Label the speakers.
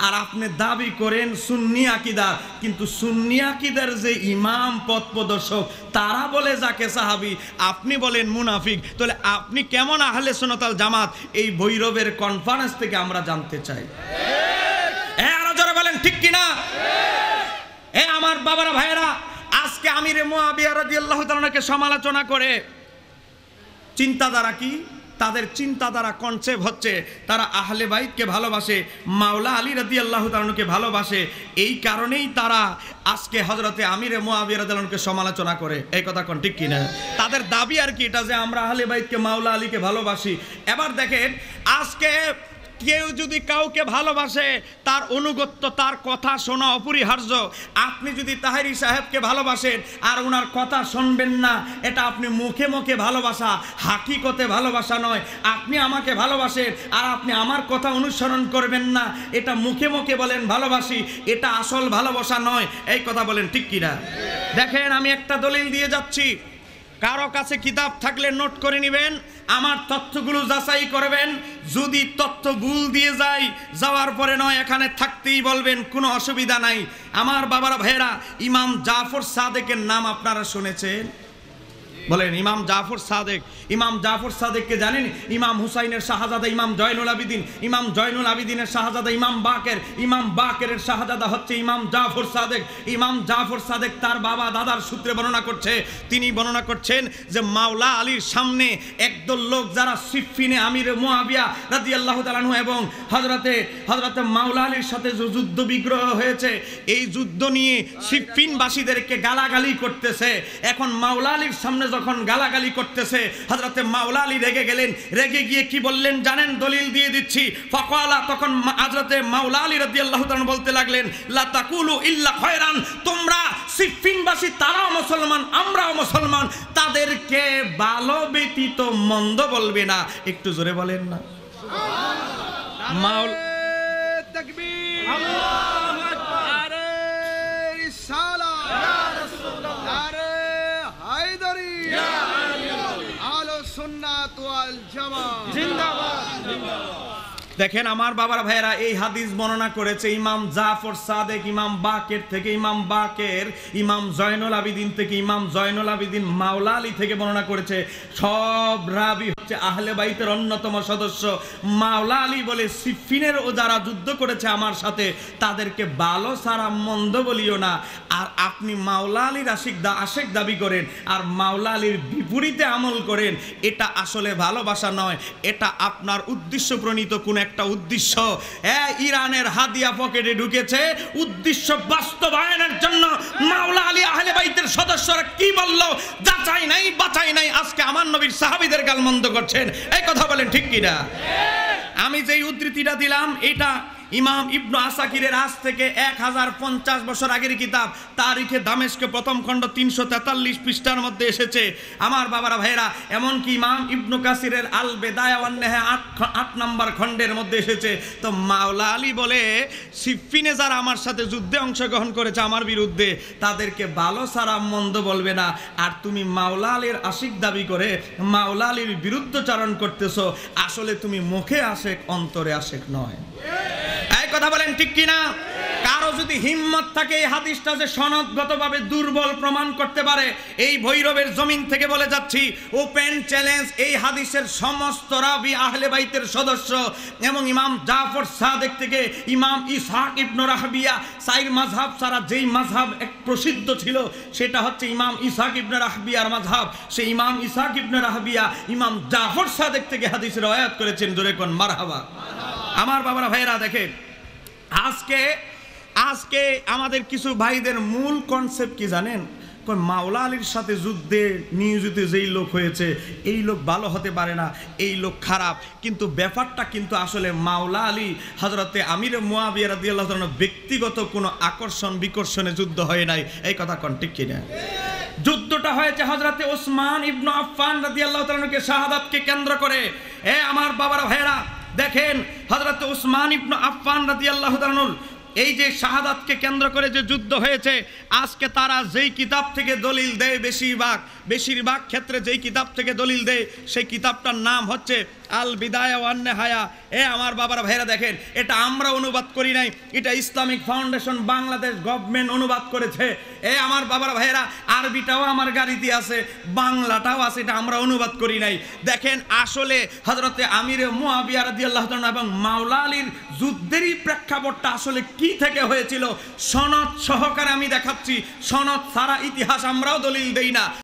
Speaker 1: আর আপনি দাবি করেন সুন্নি আকীদা, কিন্তু সুন্নি আকীদার যে ইমাম পথ প্রদর্শক তারা বলে যাকে সাহাবী, আপনি বলেন মুনাফিক। তাহলে আপনি কেমন আহলে সুন্নাত ওয়াল জামাত? এই ভৈরবের কনফারেন্স থেকে আমরা জানতে চাই। আরো জোরে বলেন ঠিক কিনা? আমার বাবারা ভাইয়েরা, আজকে আমিরে মুআবিয়া রাদিয়াল্লাহু তাআলাকে সমালোচনা করে চিন্তাধারা কি? তাদের চিন্তাধারা কনসেপ্ট হচ্ছে তারা আহলে বাইতকে ভালোবাসে, মাওলা আলী রাদিয়াল্লাহু তাআলাকে ভালোবাসে। এই কারণেই তারা আজকে হযরতে আমিরে মুআবিয়া রাদিয়াল্লাহু তাআলাকে সমালোচনা করে। এই কথা কোন ঠিক কিনা? তাদের দাবি আর কি এটা যে আমরা আহলে বাইতকে মাওলা আলীকে ভালোবাসি। এবার দেখেন, আজকে কেউ যদি কাউকে ভালোবাসে তার অনুগত্য, তার কথা শোনা অপরিহার্য। আপনি যদি তাহেরি সাহেবকে ভালোবাসেন আর ওনার কথা শুনবেন না, এটা আপনি মুখে মুখে ভালোবাসা, হাকিকতে ভালোবাসা নয়। আপনি আমাকে ভালোবাসেন আর আপনি আমার কথা অনুসরণ করবেন না, এটা মুখে মুখে বলেন ভালোবাসি, এটা আসল ভালোবাসা নয়। এই কথা বলেন ঠিক কিনা? দেখেন, আমি একটা দলিল দিয়ে যাচ্ছি, কারো কাছে কিতাব থাকলে নোট করে নেবেন, আমার তথ্যগুলো যাচাই করবেন। যদি তথ্য ভুল দিয়ে যাওয়ার পরে নয় এখানে থাকতেই বলবেন, কোনো অসুবিধা নাই। আমার বাবারা ভাইয়েরা, ইমাম জাফর সাদেকের নাম আপনারা শুনেছেন? বলেন ইমাম জাফর সাদেক। ইমাম জাফর সাদেককে জানেন? ইমাম হুসাইনের শাহজাদা ইমাম জয়নুল আবিদিন, ইমাম জয়নুল আবিদিনের শাহজাদা ইমাম বাকের, ইমাম বাকেরের শাহজাদা হচ্ছে ইমাম জাফর সাদেক। ইমাম জাফর সাদেক তার বাবা দাদার সূত্রে বর্ণনা করছে, তিনি বর্ণনা করছেন যে মাওলা আলীর সামনে একদল লোক যারা সিফফিনে আমিরে মুআবিয়া রাদিয়াল্লাহু তাআলা আনহু এবং হযরতে মাওলা আলীর সাথে যে যুদ্ধ বিগ্রহ হয়েছে, এই যুদ্ধ নিয়ে সিফফিনবাসীদেরকে গালাগালি করতেছে। এখন মাওলা আলীর সামনে যখন গালাগালি করতেছে, হযরতে মাওলা আলী রেগে গেলেন। রেগে গিয়ে কি বললেন জানেন? দলিল দিয়ে দিচ্ছি। ফাকালা, তখন হযরতে মাওলা আলী রাদিয়াল্লাহু তাআলা বলতে লাগলেন, লা তাকুলু ইল্লা খায়রান, তোমরা সিফফিনবাসী তারাও মুসলমান আমরাও মুসলমান, তাদেরকে ভালো ব্যতীত মন্দ বলবে না। একটু জোরে বলেন না সুবহানাল্লাহ। মাওলা তাকবীর, আল্লাহু আকবার, আরে রিসালাত ইয়া রাসূলুল্লাহ, আরে হায়দারি ইয়া আলী, আলো সুন্নাত ওয়াল জামাত জিন্দাবাদ জিন্দাবাদ। দেখেন আমার বাবার ভাইয়েরা, এই হাদিস বর্ণনা করেছে ইমাম জাফর সাদেক ইমাম বাকের থেকে, ইমাম বাকের ইমাম জয়নুল আবিদিন থেকে, ইমাম জয়নুল আবিদিন মাওলা আলী থেকে বর্ণনা করেছে। সব রাবি হচ্ছে আহলে বাইতের অন্যতম সদস্য। মাওলা আলী বলে, সিফফিনের ও যারা যুদ্ধ করেছে আমার সাথে তাদেরকে ভালো সারা মন্দ বলিও না। আর আপনি মাওলা আলীর আশেক দাবি করেন আর মাওলা আলীর বিপরীতে আমল করেন, এটা আসলে ভালোবাসা নয়, এটা আপনার উদ্দেশ্য প্রণীত কোন একটা উদ্দেশ্য। ইরানের হাদিয়া পকেটে ঢুকেছে, উদ্দেশ্য বাস্তবায়নের জন্য। মাওলা আলী আহলে বাইতের সদস্যরা কি বলল, যাচাই নাই বাছাই নাই, আজকে আমার নবীর সাহাবীদের গালমন্দ করছেন। এই কথা বলেন ঠিক কিনা? আমি যেই উদ্ধৃতিটা দিলাম এটা ইমাম ইবনু আসাকিরের আজ থেকে 1050 বছর আগের কিতাব তারিখে দামেস্কে প্রথম খণ্ড 343 পৃষ্ঠার মধ্যে এসেছে। আমার বাবারা ভাইয়েরা, এমনকি ইমাম ইবনু কাসিরের আল বেদায়া ওয়ান নেহা 8 নম্বর খণ্ডের মধ্যে এসেছে। তো মাওলা আলী বলে, সিফফিনে যারা আমার সাথে যুদ্ধে অংশগ্রহণ করেছে আমার বিরুদ্ধে, তাদেরকে ভালো সারা মন্দ বলবে না। আর তুমি মাওলা আলীর আশিক দাবি করে মাওলা আলীর বিরুদ্ধচারণ করতেছো, আসলে তুমি মুখে আশেক অন্তরে আশেক নয়। এই কথা বলেন ঠিক কিনা? কারো যদি হিম্মত থাকে এই হাদিসটা যে সনদগতভাবে দুর্বল প্রমাণ করতে পারে, এই ভৈরবের জমিন থেকে বলে যাচ্ছি, ওপেন চ্যালেঞ্জ, এই হাদিসের সমস্ত রাবি আহলে বাইতের সদস্য এবং ইমাম জাফর সাদেক থেকে ইমাম ইসহাক ইবনে রাহবিয়া, সাইর মাযহাব ছাড়া যেই মাযহাব এক প্রসিদ্ধ ছিল সেটা হচ্ছে ইমাম ইসহাক ইবনে রাহবিয়ার মাযহাব। সেই ইমাম ইসহাক ইবনে রাহবিয়া ইমাম জাফর সাদেক থেকে হাদিসের রওয়ায়াত করেছেন। জোরে কোন মারহাবা। আমার বাবারা ভাইয়েরা, দেখেন আজকে আমাদের কিছু ভাইদের মূল কনসেপ্ট কি জানেন? মাওলা আলীর সাথে যুদ্ধে নিয়োজিত যেই লোক হয়েছে এই লোক ভালো হতে পারে না, এই লোক খারাপ। কিন্তু ব্যাপারটা কিন্তু আসলে মাওলা আলী হযরতে আমিরে মুআবিয়া রাদিয়াল্লাহু তাআলা ব্যক্তিগত কোনো আকর্ষণ বিকর্ষণে যুদ্ধ হয় নাই। এই কথা কোন ঠিক কিনা? যুদ্ধটা হয়েছে হযরতে ওসমান ইবনে আফফান রাদিয়াল্লাহু তাআলাকে শাহাদাতকে কেন্দ্র করে। আমার বাবারা ভাইয়েরা, দেখেন হযরতে ওসমান ইবনে আফফান রাদিয়াল্লাহু তাআলা এই যে শাহাদাতকে কেন্দ্র করে যে যুদ্ধ হয়েছে, আজকে তারা যেই কিতাব থেকে দলিল দেয়, বেশিরভাগ ক্ষেত্রে যেই কিতাব থেকে দলিল দেয়, সেই কিতাবটার নাম হচ্ছে আল বিদায়া ওয়ান নেহায়া। আমার বাবার ভাইরা দেখেন, এটা আমরা অনুবাদ করি নাই, এটা ইসলামিক ফাউন্ডেশন বাংলাদেশ গভর্নমেন্ট অনুবাদ করেছে। আমার বাবার ভাইরা, আরবিটাও আমার গাড়িতে আছে, বাংলাটাও আছে, এটা আমরা অনুবাদ করি নাই। দেখেন আসলে হযরতে আমির মুয়াবিয়া রাদিয়াল্লাহু তাআলা এবং মাওলা আলীর যুদ্ধেরই প্রেক্ষাপটটা আসলে কি থেকে হয়েছিল সনদ সহকারে আমি দেখাচ্ছি। সনদ ছাড়া ইতিহাস আমরাও দলিল দেই না।